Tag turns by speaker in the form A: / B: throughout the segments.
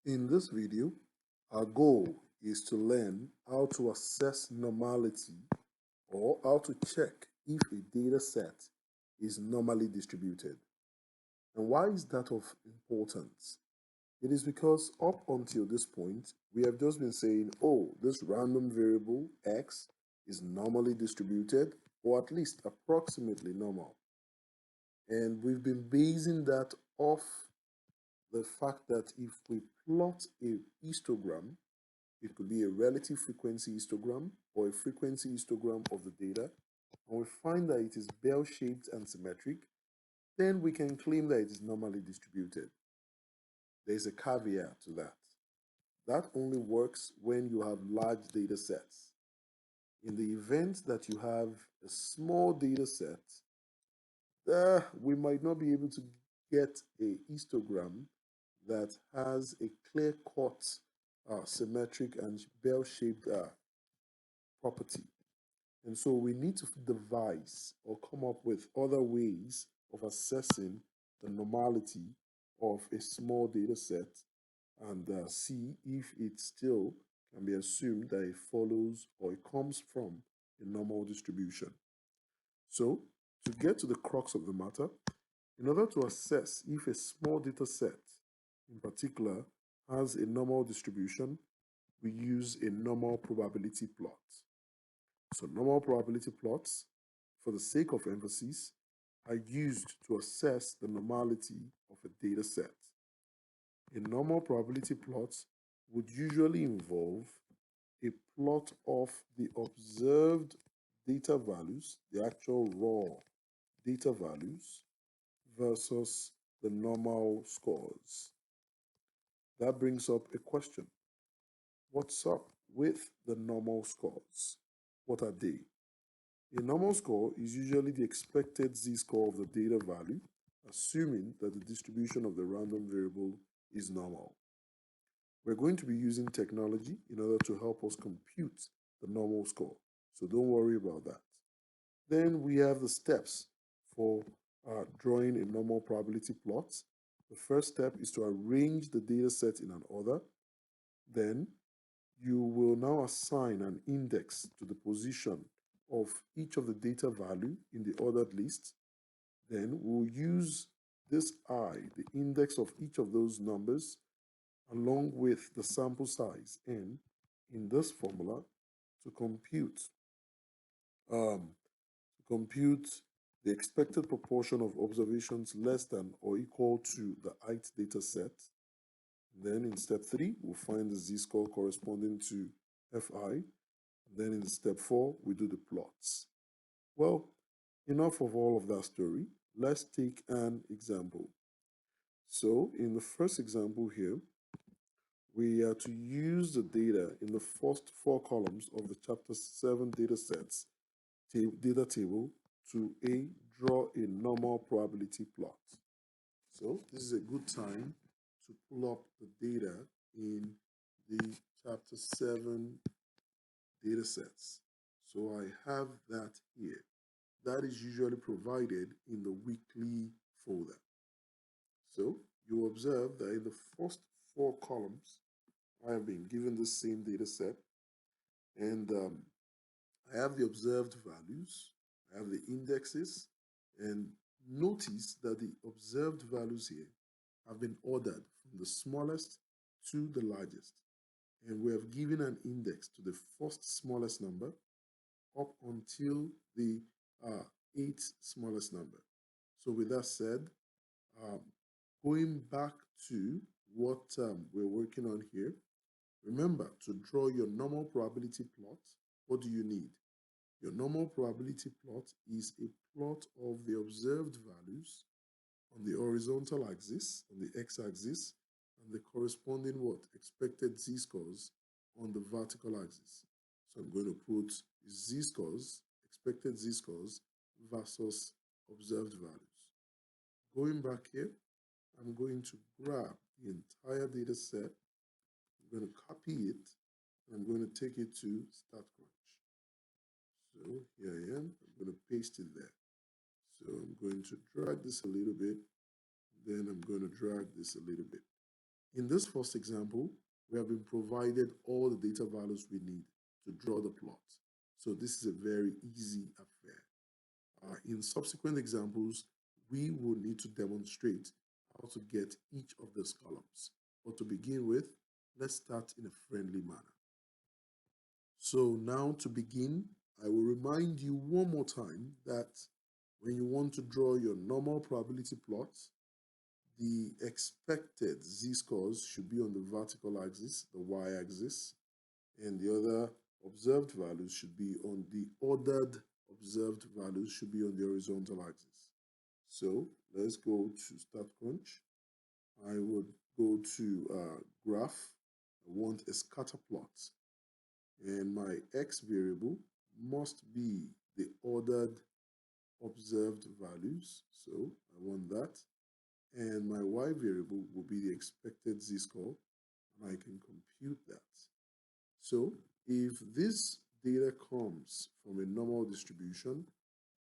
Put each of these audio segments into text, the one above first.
A: In this video, our goal is to learn how to assess normality or how to check if a data set is normally distributed. And why is that of importance? It is because up until this point, we have just been saying, oh, this random variable x is normally distributed, or at least approximately normal. And we've been basing that off the fact that if we plot a histogram, it could be a relative frequency histogram or a frequency histogram of the data, and we find that it is bell-shaped and symmetric, then we can claim that it is normally distributed. There's a caveat to that. That only works when you have large data sets. In the event that you have a small data set, we might not be able to get a histogram that has a clear-cut, symmetric, and bell-shaped property. And so we need to devise or come up with other ways of assessing the normality of a small data set and see if it still can be assumed that it follows or it comes from a normal distribution. So, to get to the crux of the matter, in order to assess if a small data set in particular has a normal distribution, we use a normal probability plot. So normal probability plots, for the sake of emphasis, are used to assess the normality of a data set. A normal probability plot would usually involve a plot of the observed data values, the actual raw data values, versus the normal scores. That brings up a question. What's up with the normal scores? What are they? A normal score is usually the expected z-score of the data value, assuming that the distribution of the random variable is normal. We're going to be using technology in order to help us compute the normal score, so don't worry about that. Then we have the steps for drawing a normal probability plot. The first step is to arrange the data set in an order. Then you will now assign an index to the position of each of the data value in the ordered list. Then we'll use this I, the index of each of those numbers, along with the sample size n in this formula to compute the expected proportion of observations less than or equal to the ith data set. Then in step 3, we'll find the z-score corresponding to fi. Then in step 4, we do the plots. Well, enough of all of that story. Let's take an example. So in the first example here, we are to use the data in the first 4 columns of the chapter 7 data sets data table to draw a normal probability plot. So this is a good time to pull up the data in the chapter 7 data sets. So I have that here. That is usually provided in the weekly folder. So you observe that in the first 4 columns, I have been given the same data set, and I have the observed values, I have the indexes, and notice that the observed values here have been ordered from the smallest to the largest. And we have given an index to the first smallest number up until the 8th smallest number. So with that said, um, going back to what we're working on here, remember to draw your normal probability plot. What do you need? Your normal probability plot is a plot of the observed values on the horizontal axis, on the x-axis, and the corresponding what? Expected z-scores on the vertical axis. So I'm going to put z-scores, expected z-scores versus observed values. Going back here, I'm going to grab the entire data set. I'm going to copy it, and I'm going to take it to StatCrunch. So here I am. I'm going to paste it there. So I'm going to drag this a little bit. Then I'm going to drag this a little bit. In this first example, we have been provided all the data values we need to draw the plot. So this is a very easy affair. In subsequent examples, we will need to demonstrate how to get each of these columns. But to begin with, let's start in a friendly manner. So now to begin, I will remind you one more time that when you want to draw your normal probability plot, the expected z-scores should be on the vertical axis, the y-axis, and the other observed values should be on the ordered observed values should be on the horizontal axis. So let's go to StatCrunch. I would go to graph. I want a scatter plot, and my x variable must be the ordered observed values. So I want that. And my y variable will be the expected z-score, and I can compute that. So if this data comes from a normal distribution,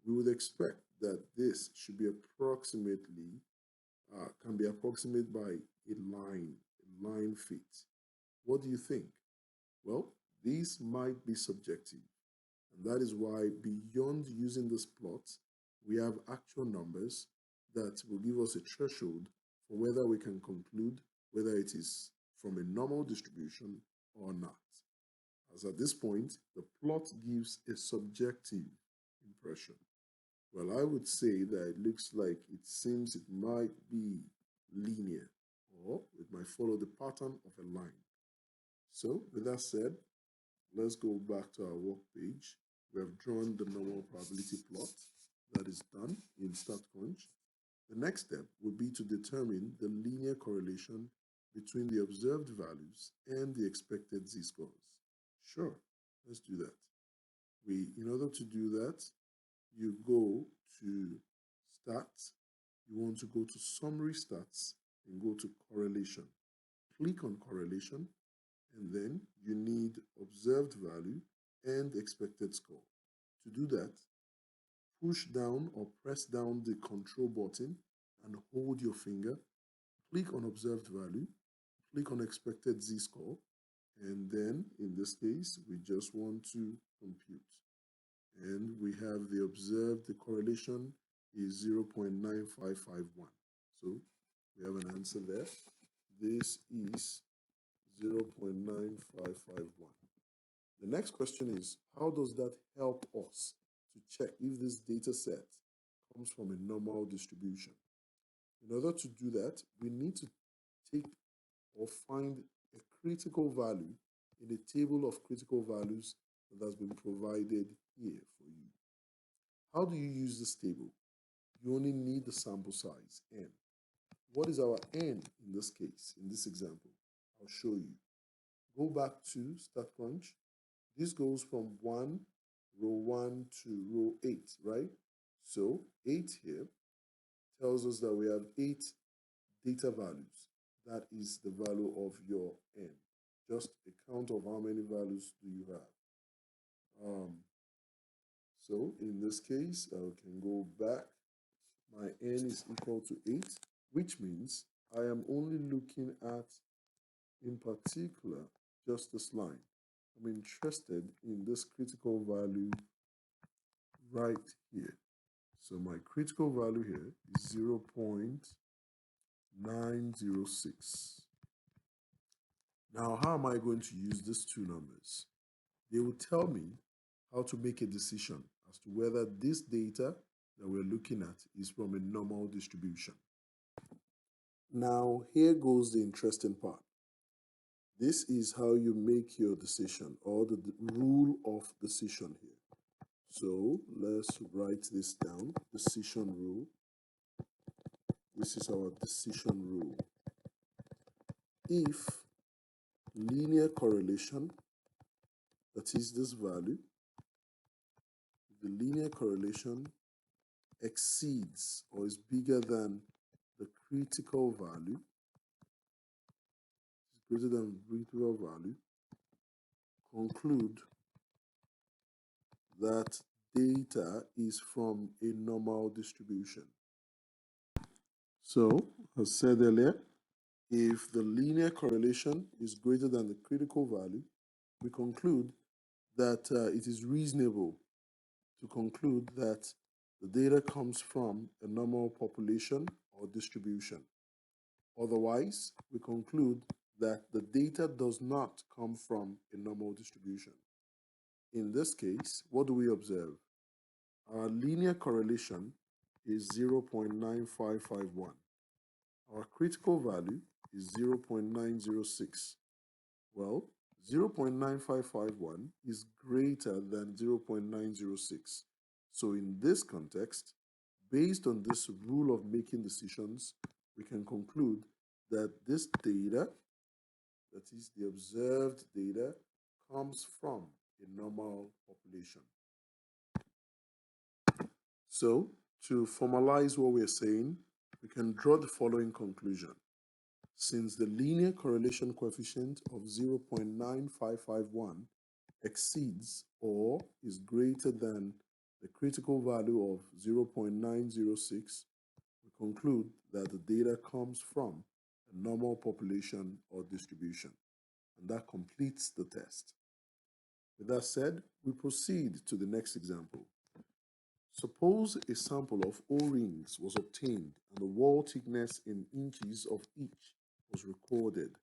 A: we would expect that this should be approximately, can be approximated by a line fit. What do you think? Well, these might be subjective, and that is why beyond using this plot, we have actual numbers that will give us a threshold for whether we can conclude whether it is from a normal distribution or not. As at this point, the plot gives a subjective impression. Well, I would say that it looks like it seems it might be linear, or it might follow the pattern of a line. So with that said, let's go back to our work page. We have drawn the normal probability plot. That is done in StatCrunch. The next step would be to determine the linear correlation between the observed values and the expected z-scores. Sure, let's do that. In order to do that, you go to Stats. You want to go to Summary Stats and go to Correlation. Click on Correlation, and then you need observed value and expected score. To do that, push down or press down the Control button and hold your finger. Click on observed value, click on expected z-score, and then in this case, we just want to compute. And we have the correlation is 0.9551. So we have an answer there. This is 0.9551. The next question is, how does that help us to check if this data set comes from a normal distribution? In order to do that, we need to take or find a critical value in a table of critical values that has been provided here for you. How do you use this table? You only need the sample size, n. What is our n in this case, in this example? I'll show you. Go back to StatCrunch. This goes from row 1 to row 8, right? So 8 here tells us that we have 8 data values. That is the value of your n. Just a count of how many values do you have. So in this case, I can go back. My n is equal to 8, which means I am only looking at, in particular, just this line. I'm interested in this critical value right here. So my critical value here is 0.906. Now, how am I going to use these two numbers? They will tell me how to make a decision as to whether this data that we're looking at is from a normal distribution. Now, here goes the interesting part. This is how you make your decision, or the rule of decision here. So let's write this down, decision rule. This is our decision rule. If linear correlation, that is this value, the linear correlation exceeds or is bigger than the critical value, greater than critical value, conclude that data is from a normal distribution. So, as said earlier, If the linear correlation is greater than the critical value, we conclude that it is reasonable to conclude that the data comes from a normal population or distribution. Otherwise, we conclude that the data does not come from a normal distribution. In this case, what do we observe? Our linear correlation is 0.9551. Our critical value is 0.906. Well, 0.9551 is greater than 0.906. So in this context, based on this rule of making decisions, we can conclude that this data, that is the observed data, comes from a normal population. So to formalize what we're saying, we can draw the following conclusion. Since the linear correlation coefficient of 0.9551 exceeds or is greater than the critical value of 0.906, we conclude that the data comes from a normal population or distribution. And that completes the test. With that said, we proceed to the next example. Suppose a sample of O-rings was obtained and the wall thickness in inches of each was recorded.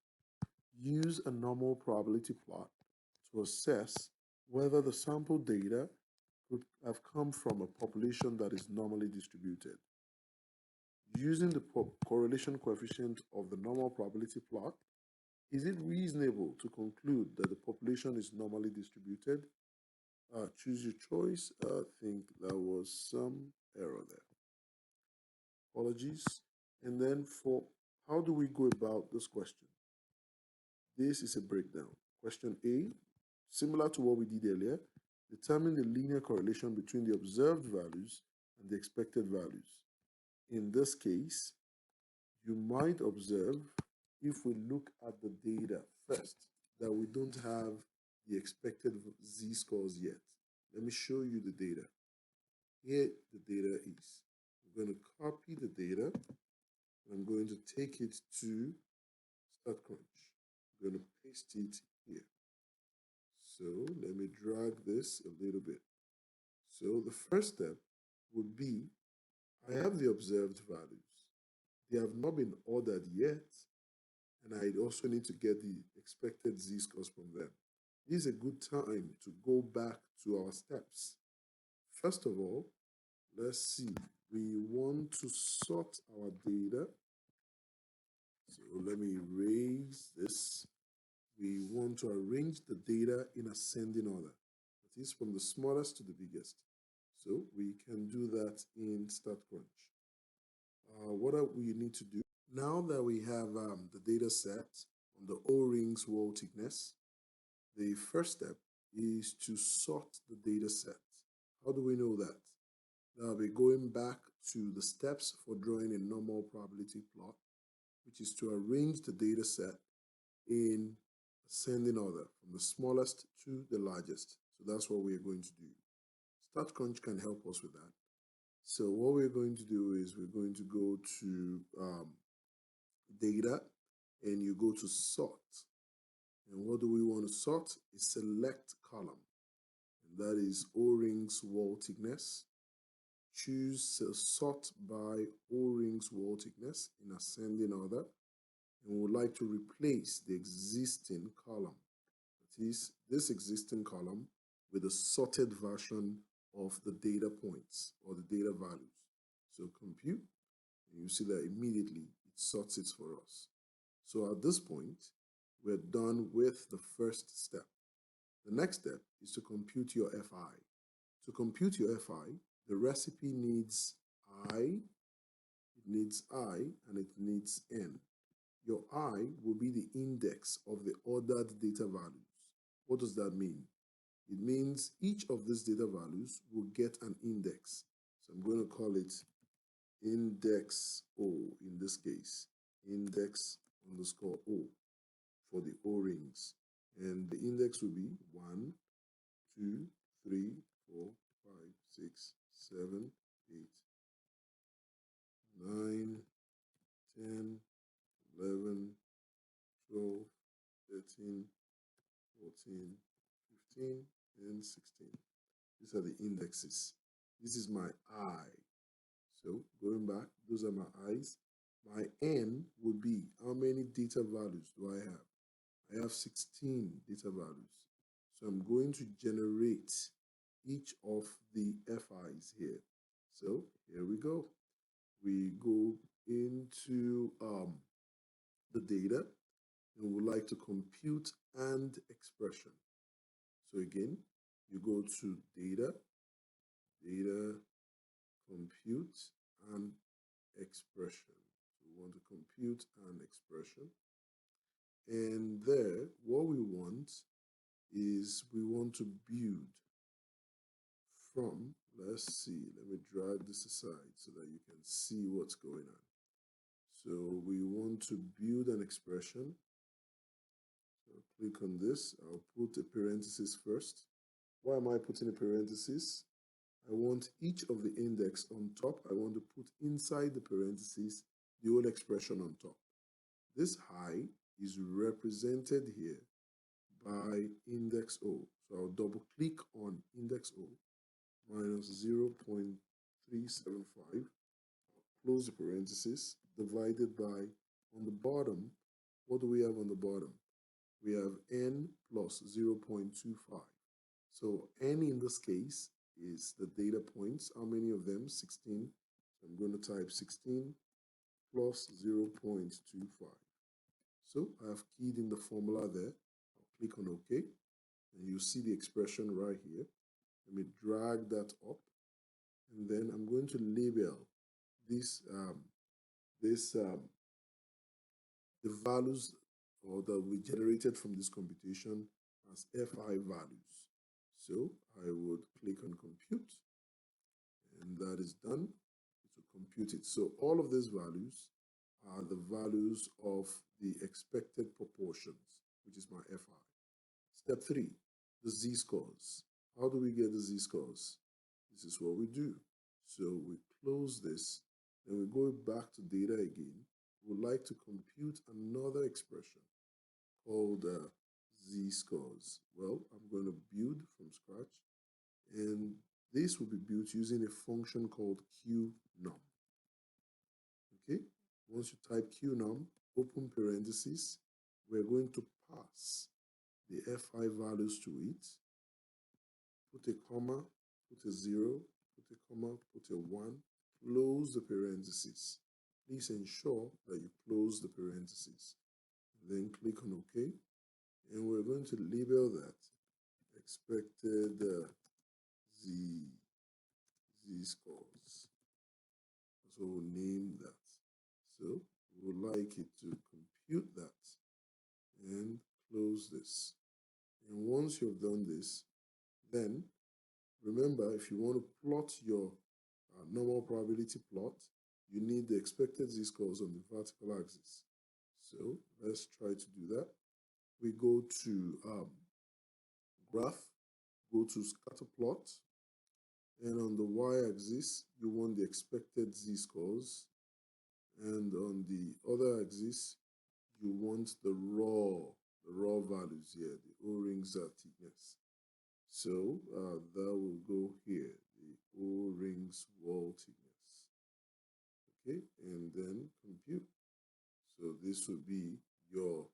A: Use a normal probability plot to assess whether the sample data could have come from a population that is normally distributed. Using the correlation coefficient of the normal probability plot, is it reasonable to conclude that the population is normally distributed? Choose your choice. I think there was some error there. Apologies. And then for how do we go about this question? This is a breakdown. Question A, similar to what we did earlier, determine the linear correlation between the observed values and the expected values. In this case, you might observe, if we look at the data first, that we don't have the expected z-scores yet. Let me show you the data. Here the data is. I'm going to copy the data. I'm going to take it to StatCrunch. I'm going to paste it here. So let me drag this a little bit. So the first step would be, I have the observed values. They have not been ordered yet, and I also need to get the expected z-scores from them. This is a good time to go back to our steps. First of all, let's see. We want to sort our data. So let me erase this. We want to arrange the data in ascending order. That is from the smallest to the biggest. So we can do that in StatCrunch. What we need to do, now that we have the data set on the O-rings wall thickness, the first step is to sort the data set. How do we know that? Now we're going back to the steps for drawing a normal probability plot, which is to arrange the data set in ascending order from the smallest to the largest. So that's what we're going to do. StatCrunch can help us with that. So what we're going to do is we're going to go to data, and you go to sort. And what do we want to sort? A select column. And that is O-rings wall thickness. Choose sort by O-rings wall thickness in ascending order. And we would like to replace the existing column. That is, this existing column with a sorted version of the data points or the data values. So compute, and you see that immediately it sorts it for us. So at this point, we're done with the first step. The next step is to compute your Fi. To compute your Fi, the recipe needs I, it needs I, and it needs N. Your I will be the index of the ordered data values. What does that mean? It means each of these data values will get an index. So I'm going to call it index O in this case, index underscore O for the O-rings. And the index will be 1, 2, 3, 4, 5, 6, 7, 8, 9, 10, 11, 12, 13, 14, 15, and 16. These are the indexes. This is my I. So going back, those are my I's. My N would be how many data values do I have? I have 16 data values. So I'm going to generate each of the FIs here. So here we go. We go into the data and would like to compute and expression. So again, you go to data, compute, and expression. So we want to compute and expression. And there, what we want is we want to build from, let's see, let me drag this aside so that you can see what's going on. So we want to build an expression. So click on this. I'll put a parenthesis first. Why am I putting a parenthesis? I want each of the index on top. I want to put inside the parentheses the whole expression on top. This high is represented here by index O. So I'll double click on index O minus 0.375. Close the parenthesis, divided by, on the bottom, what do we have on the bottom? We have n plus 0.25. So n in this case is the data points. How many of them? 16. So I'm going to type 16 plus 0.25. So I have keyed in the formula there. I'll click on OK. And you see the expression right here. Let me drag that up. And then I'm going to label this, the values or that we generated from this computation as FI values. So I would click on compute, and that is done. It will compute it. So all of these values are the values of the expected proportions, which is my FI. Step 3, the z-scores. How do we get the z-scores? This is what we do. So we close this, then we go back to data again. We would like to compute another expression called z-scores. Well, I'm going to build from scratch, and this will be built using a function called qnum. Okay, once you type qnum, open parentheses, we're going to pass the FI values to it, put a comma, put a 0, put a comma, put a 1, close the parentheses. Please ensure that you close the parentheses. Then click on OK, and we're going to label that expected z-scores. So we'll name that. So we would like it to compute that and close this. And once you've done this, then remember, if you want to plot your normal probability plot, you need the expected z-scores on the vertical axis. So let's try to do that. We go to graph, go to scatter plot, and on the y-axis, you want the expected z-scores, and on the other axis, you want the raw values here, the O-rings thickness. So that will go here, the O-rings wall thickness. Okay, and then compute. So this will be your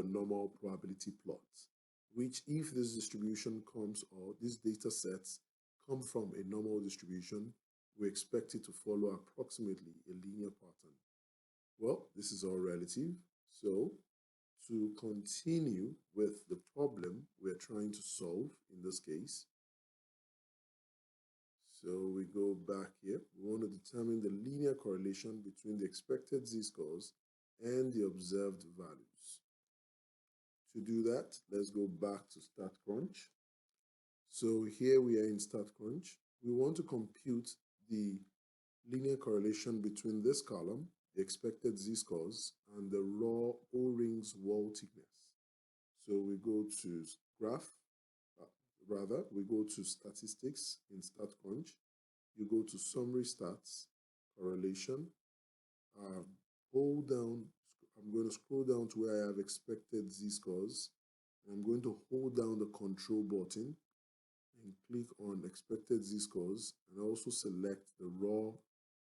A: normal probability plot, which if this distribution comes, or these data sets come from a normal distribution, we expect it to follow approximately a linear pattern. Well, this is all relative. So to continue with the problem we're trying to solve in this case, so we go back here. We want to determine the linear correlation between the expected z-scores and the observed values. To do that, let's go back to StatCrunch. So here we are in StatCrunch. We want to compute the linear correlation between this column, the expected z-scores, and the raw O-rings wall thickness. So we go to graph, we go to statistics in StatCrunch. You go to summary stats, correlation. hold down, I'm going to scroll down to where I have expected z-scores. And I'm going to hold down the control button and click on expected z-scores, and also select the raw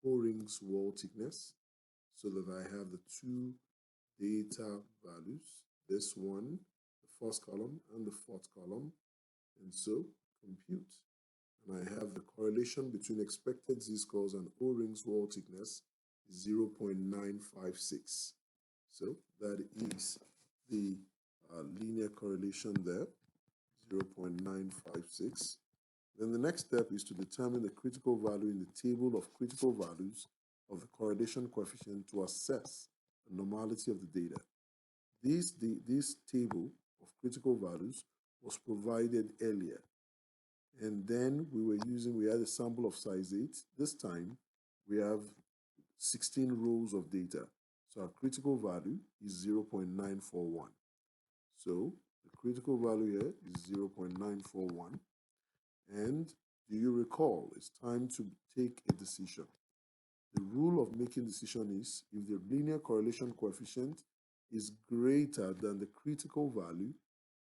A: O-rings wall thickness so that I have the two data values, this one, the first column and the fourth column, and so compute. And I have the correlation between expected z-scores and O-rings wall thickness is 0.956. So that is the linear correlation there, 0.956. Then the next step is to determine the critical value in the table of critical values of the correlation coefficient to assess the normality of the data. This table of critical values was provided earlier, and then we had a sample of size 8. This time we have 16 rows of data, so our critical value is 0.941. So the critical value here is 0.941. And do you recall, it's time to take a decision. The rule of making decision is if the linear correlation coefficient is greater than the critical value,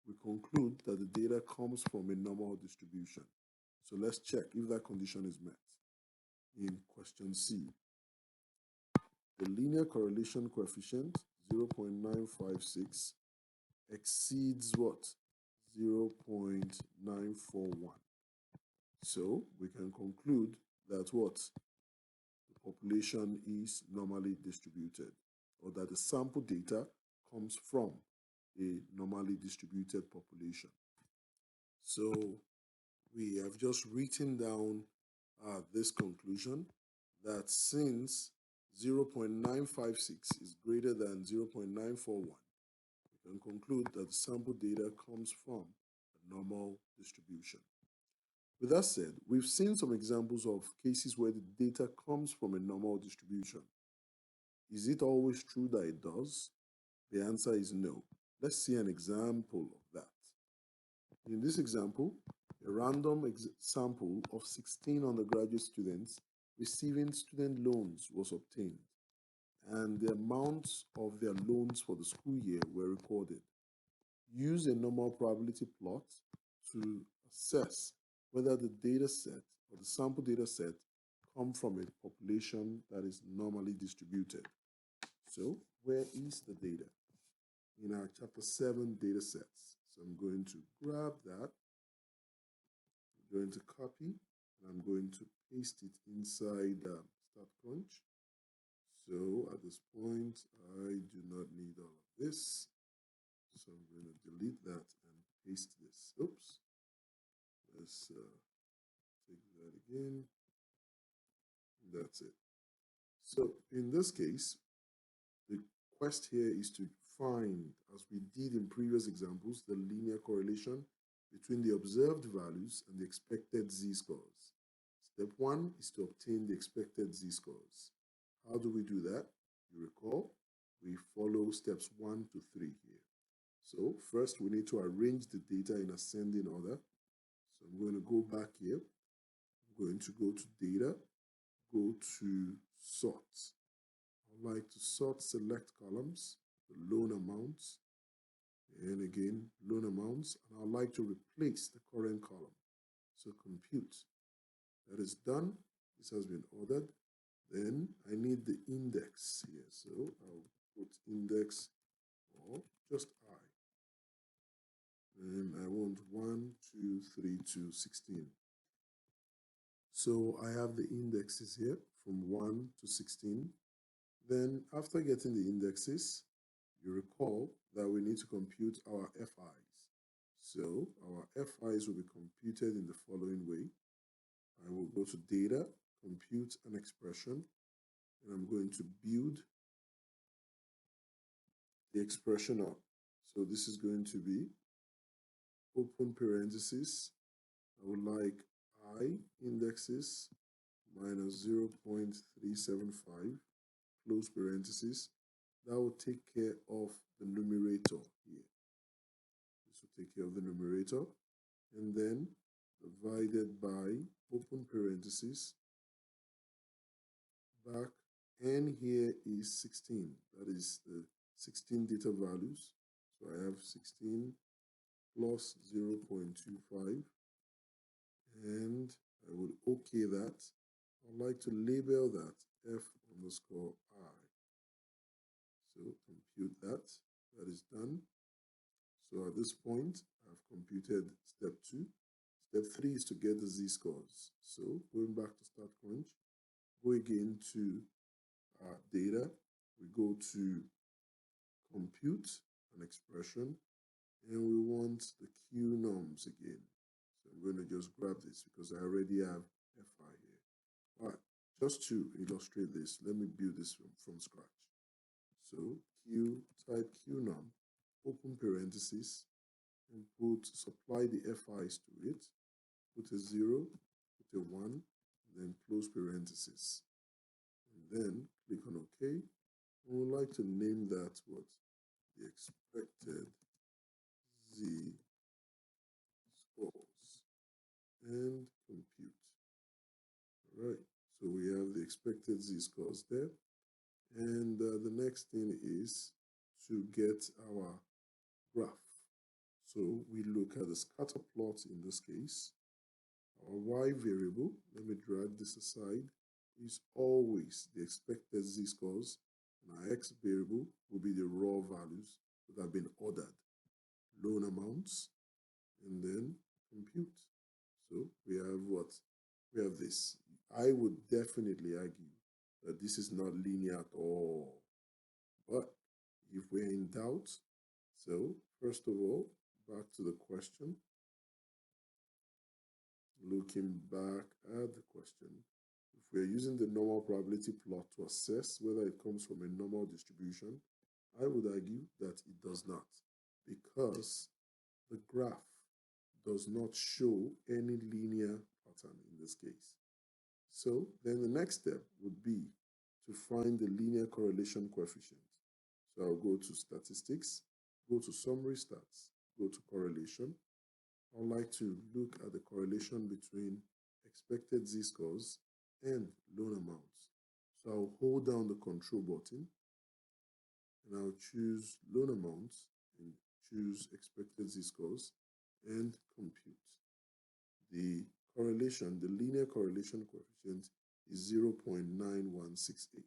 A: we conclude that the data comes from a normal distribution. So let's check if that condition is met. In question C, the linear correlation coefficient 0.956 exceeds what? 0.941. So we can conclude that what? The population is normally distributed, or that the sample data comes from a normally distributed population. So we have just written down this conclusion that since 0.956 is greater than 0.941, we can conclude that the sample data comes from a normal distribution. With that said, we've seen some examples of cases where the data comes from a normal distribution. Is it always true that it does? The answer is no. Let's see an example of that. In this example, a random sample of 16 undergraduate students receiving student loans was obtained, and the amounts of their loans for the school year were recorded. Use a normal probability plot to assess whether the data set or the sample data set come from a population that is normally distributed. So where is the data? In our chapter 7 data sets. So I'm going to grab that, I'm going to copy, and I'm going to paste it inside StatCrunch. So at this point, I do not need all of this. So I'm going to delete that and paste this. Oops. Let's take that again. That's it. So in this case, the quest here is to find, as we did in previous examples, the linear correlation between the observed values and the expected z-scores. Step 1 is to obtain the expected z-scores. How do we do that? You recall, we follow steps 1 to 3 here. So first we need to arrange the data in ascending order. So I'm going to go back here. I'm going to go to data, go to sort. I'd like to sort select columns, the loan amounts, and again, loan amounts, and I'd like to replace the current column. So compute. That is done. This has been ordered. Then I need the index here. So I'll put index or just I. And I want 1, 2, 3 to 16. So I have the indexes here from 1 to 16. Then after getting the indexes, you recall that we need to compute our FIs. So our FIs will be computed in the following way. I will go to data, compute an expression, and I'm going to build the expression up. So this is going to be open parentheses. I would like I indexes minus 0.375, close parentheses. That will take care of the numerator here. This will take care of the numerator. And then divided by open parentheses, back N here is 16. That is the 16 data values. So I have 16 plus 0.25, and I would OK that. I'd like to label that F underscore I. So compute that. That is done. So at this point, I've computed step 2. Step 3 is to get the z-scores. So going back to Start Crunch, go again to data. We go to compute an expression, and we want the Q norms again. So I'm going to just grab this because I already have FI here. All right, just to illustrate this, let me build this from scratch. So type Q norm, open parenthesis, and supply the FIs to it, put a 0, put a 1, then close parenthesis. And then click on OK. We would like to name that what? The expected z scores and compute. All right, so we have the expected z scores there. And the next thing is to get our graph. So we look at the scatter plot in this case. Our y variable, let me drag this aside, is always the expected z-scores, and our x variable will be the raw values that have been ordered, loan amounts, and then compute. So we have what? We have this. I would definitely argue that this is not linear at all. But if we're in doubt, so first of all, back to the question. Looking back at the question, if we're using the normal probability plot to assess whether it comes from a normal distribution, I would argue that it does not, because the graph does not show any linear pattern in this case. So then the next step would be to find the linear correlation coefficient. So I'll go to statistics, go to summary stats, go to correlation. I'd like to look at the correlation between expected z-scores and loan amounts. So I'll hold down the control button and I'll choose loan amounts and choose expected z-scores and compute. The correlation, the linear correlation coefficient is 0.9168.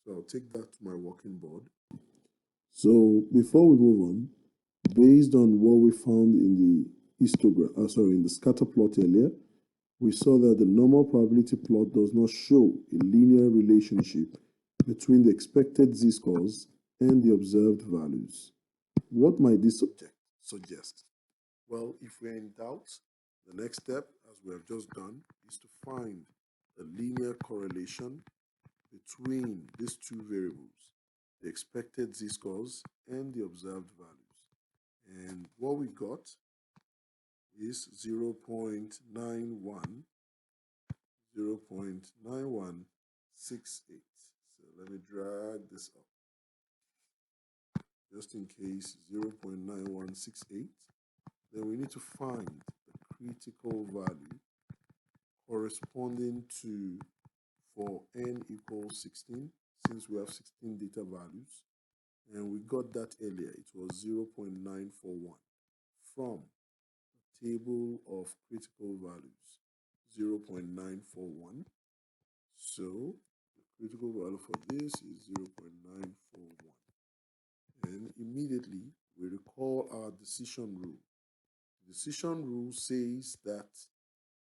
A: So I'll take that to my working board. So before we move on, based on what we found in the histogram, in the scatter plot earlier, we saw that the normal probability plot does not show a linear relationship between the expected z-scores and the observed values. What might this suggest? Well, if we're in doubt, the next step, as we have just done, is to find the linear correlation between these two variables, the expected z-scores and the observed values. And what we got is 0.9168. So let me drag this up. Just in case 0.9168, then we need to find the critical value corresponding to, for n equals 16, since we have 16 data values, and we got that earlier, it was 0.941 from the table of critical values, 0.941. So the critical value for this is 0.941. And immediately we recall our decision rule. The decision rule says that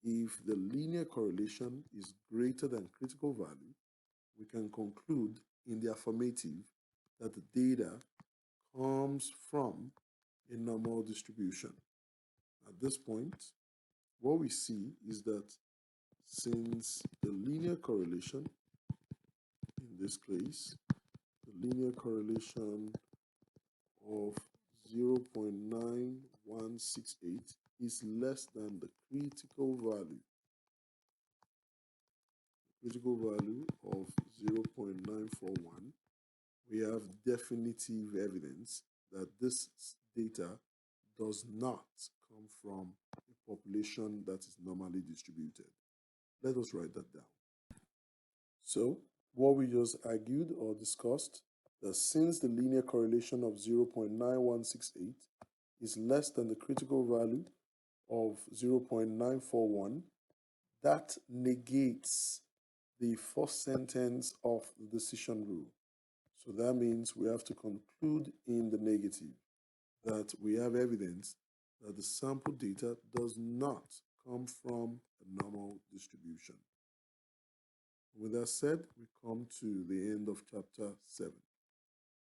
A: if the linear correlation is greater than critical value, we can conclude in the affirmative that the data comes from a normal distribution. At this point, what we see is that since the linear correlation, in this case, the linear correlation of 0.9168 is less than the critical value of 0.941, we have definitive evidence that this data does not come from a population that is normally distributed. Let us write that down. So what we just argued or discussed, that since the linear correlation of 0.9168 is less than the critical value of 0.941, that negates the first sentence of the decision rule. So that means we have to conclude in the negative that we have evidence that the sample data does not come from a normal distribution. With that said, we come to the end of chapter 7.